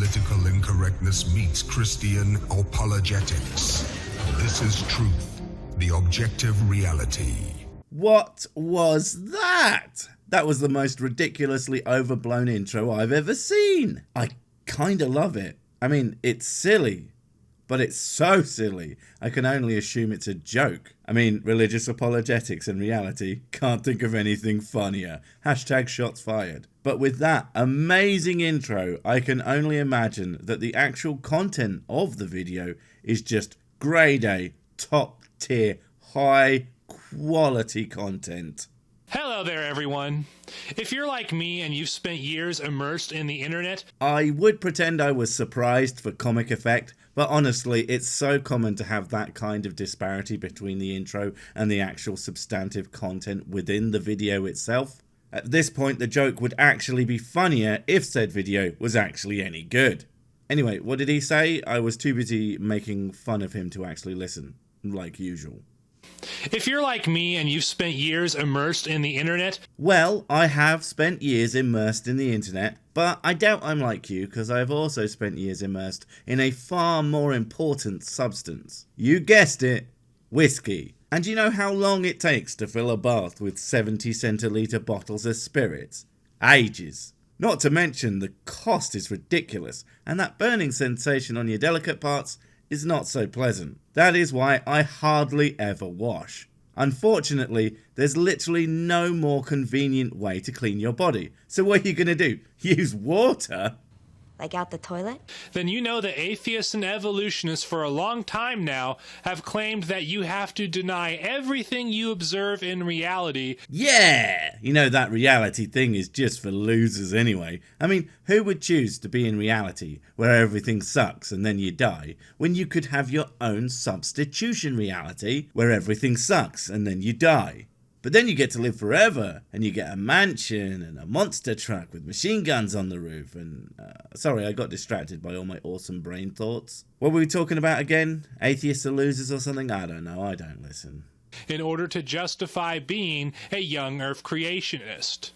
political incorrectness meets Christian apologetics. This is truth, the objective reality. What was that? That was the most ridiculously overblown intro I've ever seen. I kinda love it. I mean, it's silly, but it's so silly, I can only assume it's a joke. I mean, religious apologetics and reality, can't think of anything funnier. Hashtag shots fired. But with that amazing intro, I can only imagine that the actual content of the video is just grade A, top tier, high quality content. Hello there, everyone. If you're like me and you've spent years immersed in the internet, I would pretend I was surprised for comic effect, but honestly, it's so common to have that kind of disparity between the intro and the actual substantive content within the video itself. At this point, the joke would actually be funnier if said video was actually any good. Anyway, what did he say? I was too busy making fun of him to actually listen, like usual. if you're like me and you've spent years immersed in the internet, Well, I have spent years immersed in the internet, but I doubt I'm like you because I've also spent years immersed in a far more important substance. You guessed it, whiskey. And you know how long it takes to fill a bath with 70 centilitre bottles of spirits? Ages. Not to mention the cost is ridiculous, and that burning sensation on your delicate parts is not so pleasant. That is why I hardly ever wash. Unfortunately, there's literally no more convenient way to clean your body. So what are you going to do? Use water? Like out the toilet? then you know that atheists and evolutionists for a long time now have claimed that you have to deny everything you observe in reality. Yeah! You know that reality thing is just for losers anyway. I mean, who would choose to be in reality where everything sucks and then you die, when you could have your own substitution reality where everything sucks and then you die? But then you get to live forever, and you get a mansion and a monster truck with machine guns on the roof and... sorry, I got distracted by all my awesome brain thoughts. What were we talking about again? Atheists are losers or something? I don't know, I don't listen. In order to justify being a young earth creationist.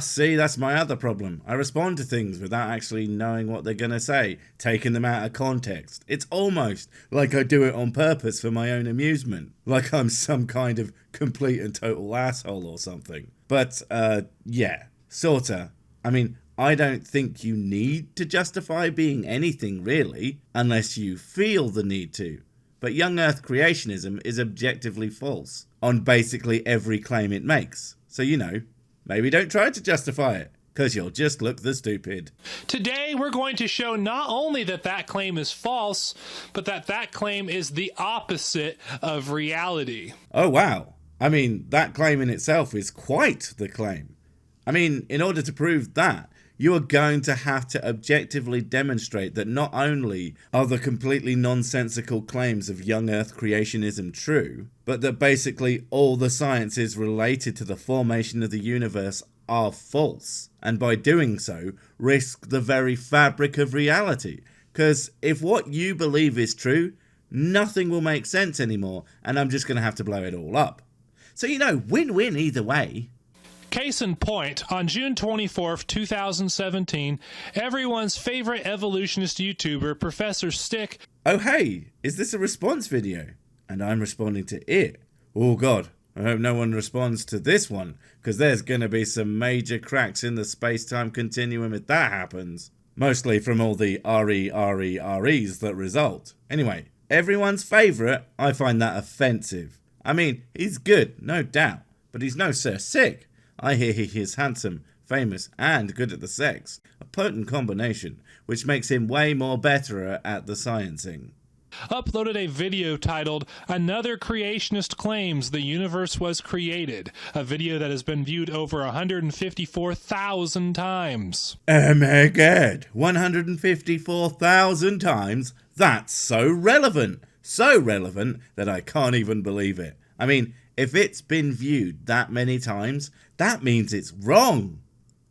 See, that's my other problem. I respond to things without actually knowing what they're gonna say, taking them out of context. It's almost like I do it on purpose for my own amusement, like I'm some kind of complete and total asshole or something. But, yeah, sorta. I mean, I don't think you need to justify being anything really, unless you feel the need to. But young earth creationism is objectively false on basically every claim it makes. So, you know, maybe don't try to justify it, because you'll just look the stupid. Today, we're going to show not only that that claim is false, but that that claim is the opposite of reality. Oh, wow. I mean, that claim in itself is quite the claim. I mean, in order to prove that, you are going to have to objectively demonstrate that not only are the completely nonsensical claims of young earth creationism true, but that basically all the sciences related to the formation of the universe are false, and by doing so, risk the very fabric of reality. Because if what you believe is true, nothing will make sense anymore, and I'm just going to have to blow it all up. So, you know, win-win either way. Case in point, on June 24th, 2017, everyone's favorite evolutionist YouTuber, Professor Stick... Oh hey, is this a response video? And I'm responding to it. Oh god, I hope no one responds to this one, because there's gonna be some major cracks in the space-time continuum if that happens. Mostly from all the REs that result. Anyway, everyone's favourite, I find that offensive. I mean, he's good, no doubt, but he's no Sir Sick. I hear he is handsome, famous, and good at the sex. A potent combination, which makes him way more better at the sciencing. uploaded a video titled "Another Creationist Claims the Universe Was Created," a video that has been viewed over 154,000 times. Oh my god, 154,000 times? That's so relevant! So relevant that I can't even believe it. I mean, if it's been viewed that many times, that means it's wrong.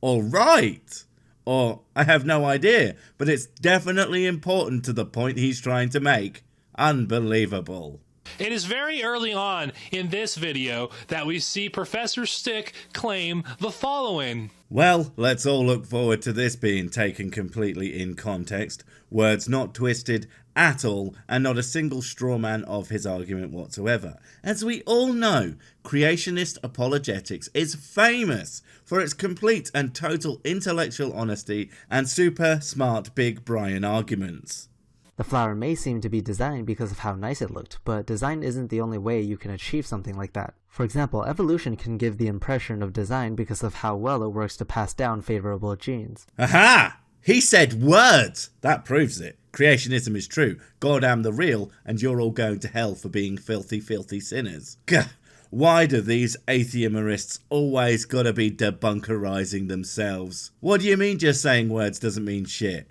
Or right. Or I have no idea, but it's definitely important to the point he's trying to make. Unbelievable. It is very early on in this video that we see Professor Stick claim the following. Well, let's all look forward to this being taken completely in context, words not twisted at all, and not a single straw man of his argument whatsoever. As we all know, creationist apologetics is famous for its complete and total intellectual honesty and super smart Big Brian arguments. The flower may seem to be designed because of how nice it looked, but design isn't the only way you can achieve something like that. For example, evolution can give the impression of design because of how well it works to pass down favorable genes. Aha! He said words! That proves it. Creationism is true, goddamn the real, and you're all going to hell for being filthy, filthy sinners. Gah! Why do these atheomerists always gotta be debunkerizing themselves? What do you mean just saying words doesn't mean shit?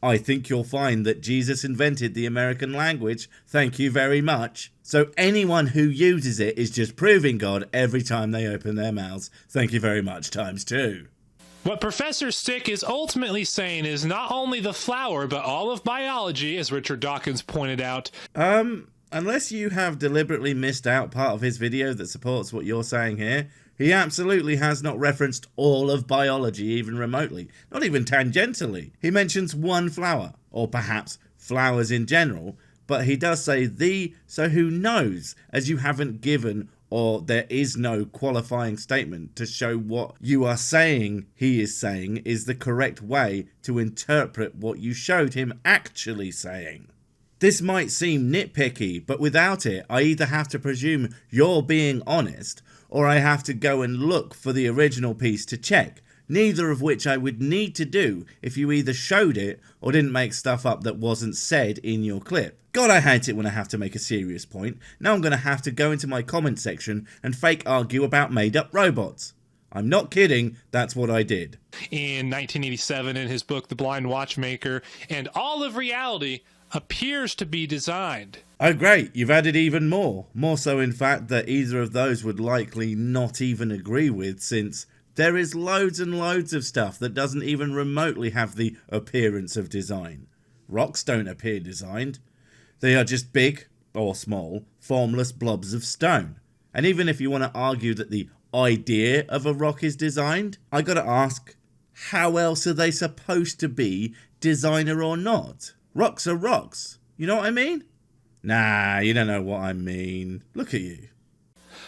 I think you'll find that Jesus invented the American language, thank you very much. So anyone who uses it is just proving God every time they open their mouths, thank you very much, times two. What Professor Stick is ultimately saying is not only the flower, but all of biology, as Richard Dawkins pointed out. Unless you have deliberately missed out part of his video that supports what you're saying here, he absolutely has not referenced all of biology even remotely, not even tangentially. He mentions one flower, or perhaps flowers in general, but he does say the, so who knows, as you haven't given or there is no qualifying statement to show what you are saying he is saying is the correct way to interpret what you showed him actually saying. This might seem nitpicky, but without it, I either have to presume you're being honest, or I have to go and look for the original piece to check, neither of which I would need to do if you either showed it or didn't make stuff up that wasn't said in your clip. God, I hate it when I have to make a serious point. Now I'm going to have to go into my comment section and fake argue about made-up robots. I'm not kidding, that's what I did. In 1987, in his book The Blind Watchmaker, and all of reality appears to be designed. Oh great, you've added even more. More so in fact that either of those would likely not even agree with, since there is loads and loads of stuff that doesn't even remotely have the appearance of design. Rocks don't appear designed. They are just big, or small, formless blobs of stone. And even if you want to argue that the idea of a rock is designed, I gotta ask, how else are they supposed to be, designer or not? Rocks are rocks, you know what I mean? Nah, you don't know what I mean. Look at you.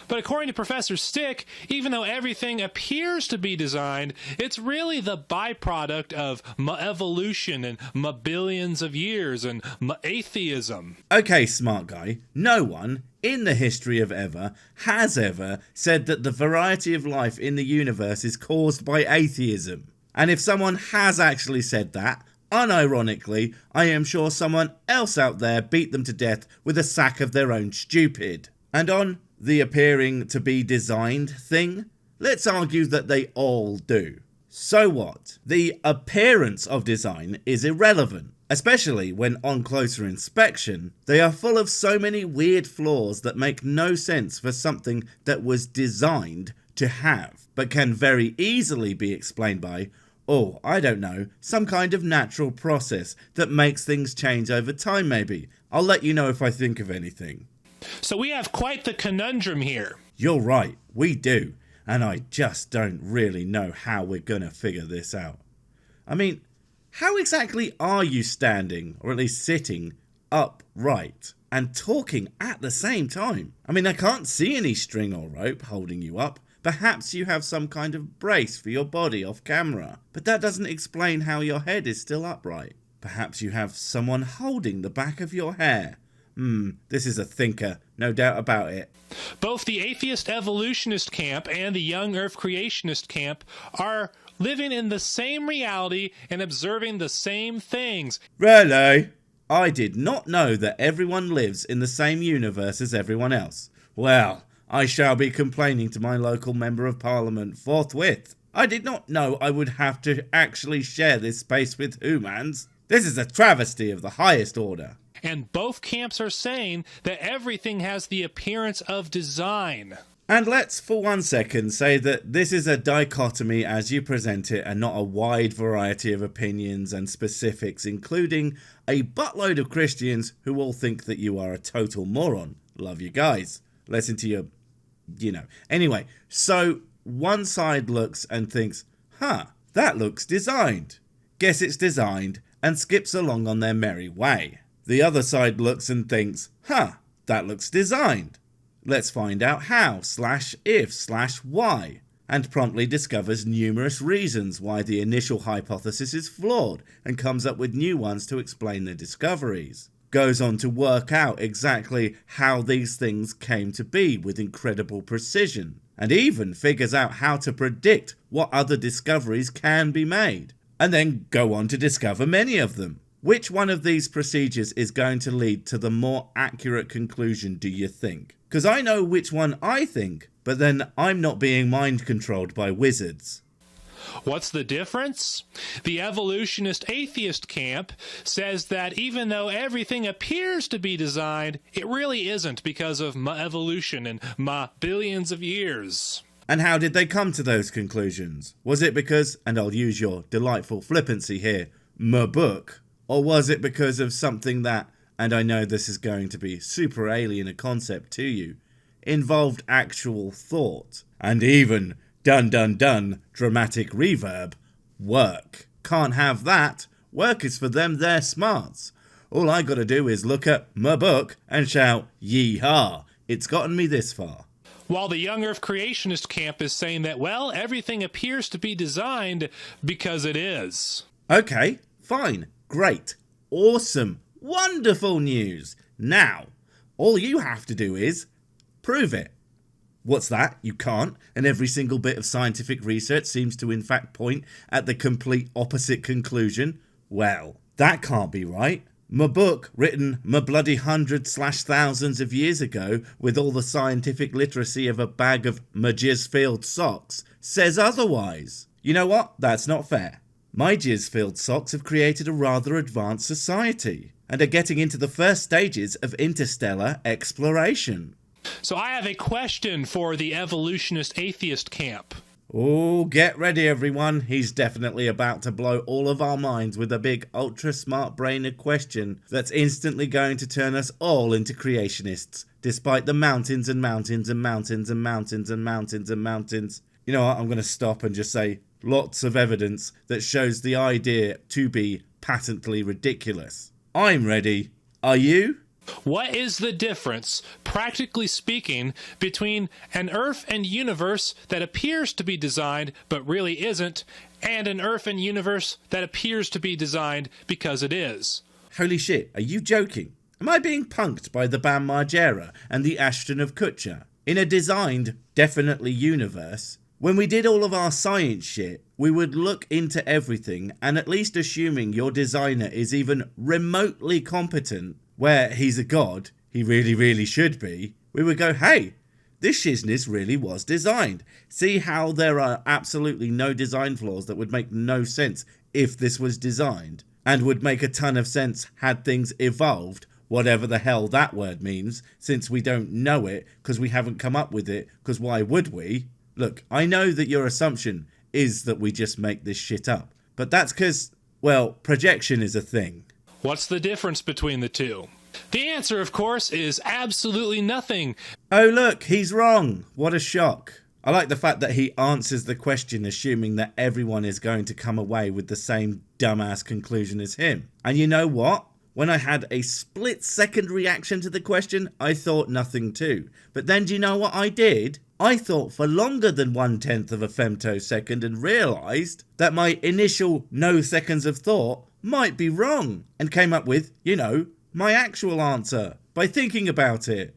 But according to Professor Stick, even though everything appears to be designed, it's really the byproduct of evolution and billions of years and atheism. Okay, smart guy, no one in the history of ever has ever said that the variety of life in the universe is caused by atheism. And if someone has actually said that, unironically, I am sure someone else out there beat them to death with a sack of their own stupid. And on the appearing to be designed thing, let's argue that they all do. So what? The appearance of design is irrelevant, especially when on closer inspection, they are full of so many weird flaws that make no sense for something that was designed to have, but can very easily be explained by, oh, I don't know, some kind of natural process that makes things change over time maybe. I'll let you know if I think of anything. So we have quite the conundrum here. You're right, we do, and I just don't really know how we're gonna figure this out. I mean, how exactly are you standing, or at least sitting, upright, and talking at the same time? I mean, I can't see any string or rope holding you up. Perhaps you have some kind of brace for your body off camera, but that doesn't explain how your head is still upright. Perhaps you have someone holding the back of your hair. This is a thinker, no doubt about it. Both the atheist evolutionist camp and the young earth creationist camp are living in the same reality and observing the same things. Really? I did not know that everyone lives in the same universe as everyone else. Well, I shall be complaining to my local member of parliament forthwith. I did not know I would have to actually share this space with humans. This is a travesty of the highest order. And both camps are saying that everything has the appearance of design. And let's for 1 second say that this is a dichotomy as you present it and not a wide variety of opinions and specifics, including a buttload of Christians who all think that you are a total moron. Love you guys. Listen to your, Anyway, so one side looks and thinks, that looks designed. Guess it's designed, and skips along on their merry way. The other side looks and thinks, that looks designed. Let's find out how/if/why, and promptly discovers numerous reasons why the initial hypothesis is flawed and comes up with new ones to explain the discoveries. Goes on to work out exactly how these things came to be with incredible precision, and even figures out how to predict what other discoveries can be made, and then go on to discover many of them. Which one of these procedures is going to lead to the more accurate conclusion, do you think? Because I know which one I think, but then I'm not being mind controlled by wizards. What's the difference? The evolutionist atheist camp says that even though everything appears to be designed, it really isn't because of evolution and billions of years. And how did they come to those conclusions? Was it because, and I'll use your delightful flippancy here, book? Or was it because of something that, and I know this is going to be super alien a concept to you, involved actual thought, and even, dun dun dun, dramatic reverb, work? Can't have that. Work is for them, they're smarts. All I gotta do is look at my book and shout, yee-haw. It's gotten me this far. While the young earth creationist camp is saying that, well, everything appears to be designed because it is. Okay, fine. Great, awesome, wonderful news. Now, all you have to do is prove it. What's that? You can't, and every single bit of scientific research seems to in fact point at the complete opposite conclusion? Well, that can't be right. My book, written bloody hundreds/thousands of years ago with all the scientific literacy of a bag of jizz-filled socks, says otherwise. You know what? That's not fair. My jizz-filled socks have created a rather advanced society, and are getting into the first stages of interstellar exploration. So I have a question for the evolutionist atheist camp. Oh, get ready everyone, he's definitely about to blow all of our minds with a big ultra-smart brained question that's instantly going to turn us all into creationists, despite the mountains and mountains and mountains and mountains and mountains and mountains. You know what, I'm going to stop and just say, lots of evidence that shows the idea to be patently ridiculous. I'm ready. Are you? What is the difference, practically speaking, between an Earth and universe that appears to be designed but really isn't, and an Earth and universe that appears to be designed because it is? Holy shit, are you joking? Am I being punked by the Bam Margera and the Ashton of Kutcher? In a designed, definitely universe, when we did all of our science shit, we would look into everything and at least assuming your designer is even remotely competent, where he's a god, he really should be, we would go, hey, this shizness really was designed. See how there are absolutely no design flaws that would make no sense if this was designed, and would make a ton of sense had things evolved, whatever the hell that word means, since we don't know it because we haven't come up with it, because why would we? Look, I know that your assumption is that we just make this shit up, but that's because, well, projection is a thing. What's the difference between the two? The answer, of course, is absolutely nothing. Oh look, he's wrong. What a shock. I like the fact that he answers the question assuming that everyone is going to come away with the same dumbass conclusion as him. And you know what? When I had a split-second reaction to the question, I thought nothing too. But then do you know what I did? I thought for longer than 1/10 of a femtosecond and realised that my initial no seconds of thought might be wrong, and came up with, my actual answer by thinking about it.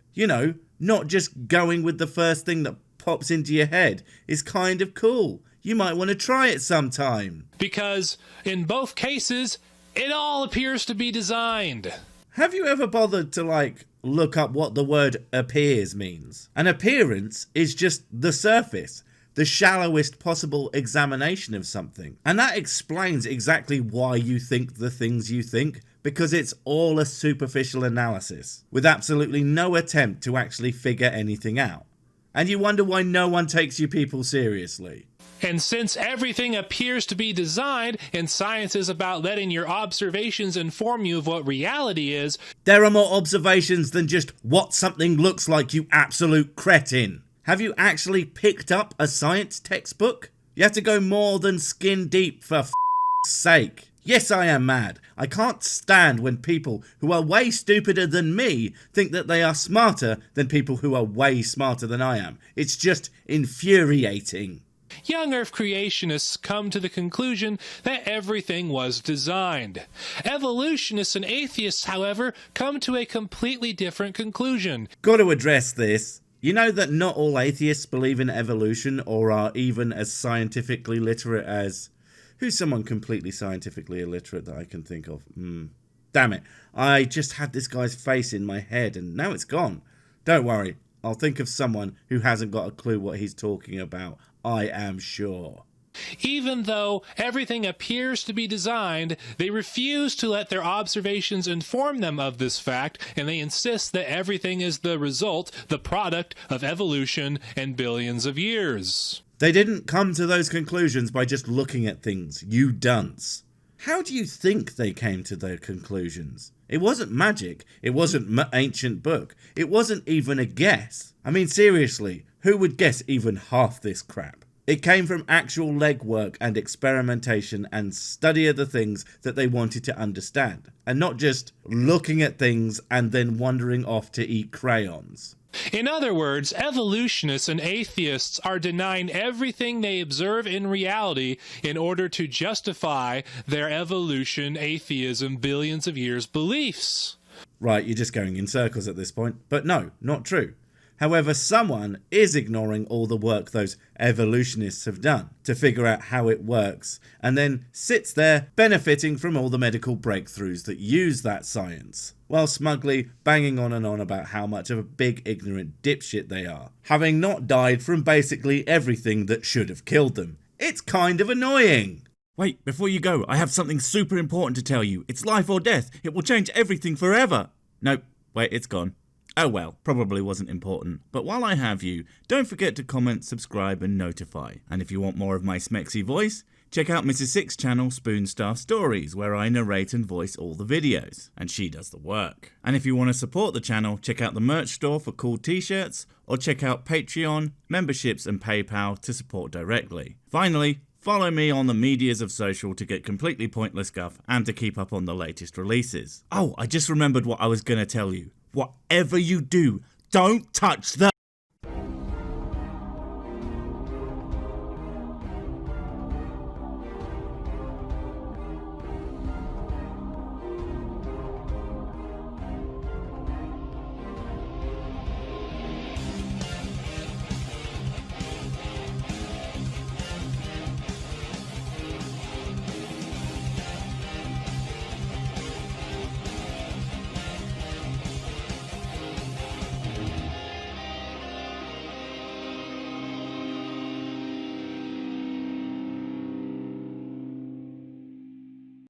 Not just going with the first thing that pops into your head is kind of cool. You might want to try it sometime. Because in both cases, it all appears to be designed. Have you ever bothered to look up what the word appears means? An appearance is just the surface, the shallowest possible examination of something. And that explains exactly why you think the things you think, because it's all a superficial analysis, with absolutely no attempt to actually figure anything out. And you wonder why no one takes you people seriously. And since everything appears to be designed, and science is about letting your observations inform you of what reality is, there are more observations than just what something looks like, you absolute cretin. Have you actually picked up a science textbook? You have to go more than skin deep for f***'s sake. Yes, I am mad. I can't stand when people who are way stupider than me think that they are smarter than people who are way smarter than I am. It's just infuriating. young Earth creationists come to the conclusion that everything was designed. Evolutionists and atheists, however, come to a completely different conclusion. Got to address this. You know that not all atheists believe in evolution or are even as scientifically literate as... Who's someone completely scientifically illiterate that I can think of? Damn it. I just had this guy's face in my head and now it's gone. Don't worry. I'll think of someone who hasn't got a clue what he's talking about. I am sure. Even though everything appears to be designed, they refuse to let their observations inform them of this fact, and they insist that everything is the result, the product of evolution and billions of years. They didn't come to those conclusions by just looking at things, you dunce. How do you think they came to their conclusions? It wasn't magic. It wasn't ancient book. It wasn't even a guess. I mean, seriously, who would guess even half this crap? It came from actual legwork and experimentation and study of the things that they wanted to understand, and not just looking at things and then wandering off to eat crayons. In other words, evolutionists and atheists are denying everything they observe in reality in order to justify their evolution, atheism, billions of years beliefs. Right, you're just going in circles at this point. But no, not true. However, someone is ignoring all the work those evolutionists have done to figure out how it works, and then sits there benefiting from all the medical breakthroughs that use that science, while smugly banging on and on about how much of a big ignorant dipshit they are, having not died from basically everything that should have killed them. It's kind of annoying. Wait, before you go, I have something super important to tell you. It's life or death. It will change everything forever. Nope, wait, it's gone. Oh well, probably wasn't important. But while I have you, don't forget to comment, subscribe and notify. And if you want more of my smexy voice, check out Mrs. Six's channel Spoonstaff Stories, where I narrate and voice all the videos, and she does the work. And if you want to support the channel, check out the merch store for cool t-shirts, or check out Patreon, memberships and PayPal to support directly. Finally, follow me on the medias of social to get completely pointless guff and to keep up on the latest releases. Oh, I just remembered what I was going to tell you. Whatever you do, don't touch the...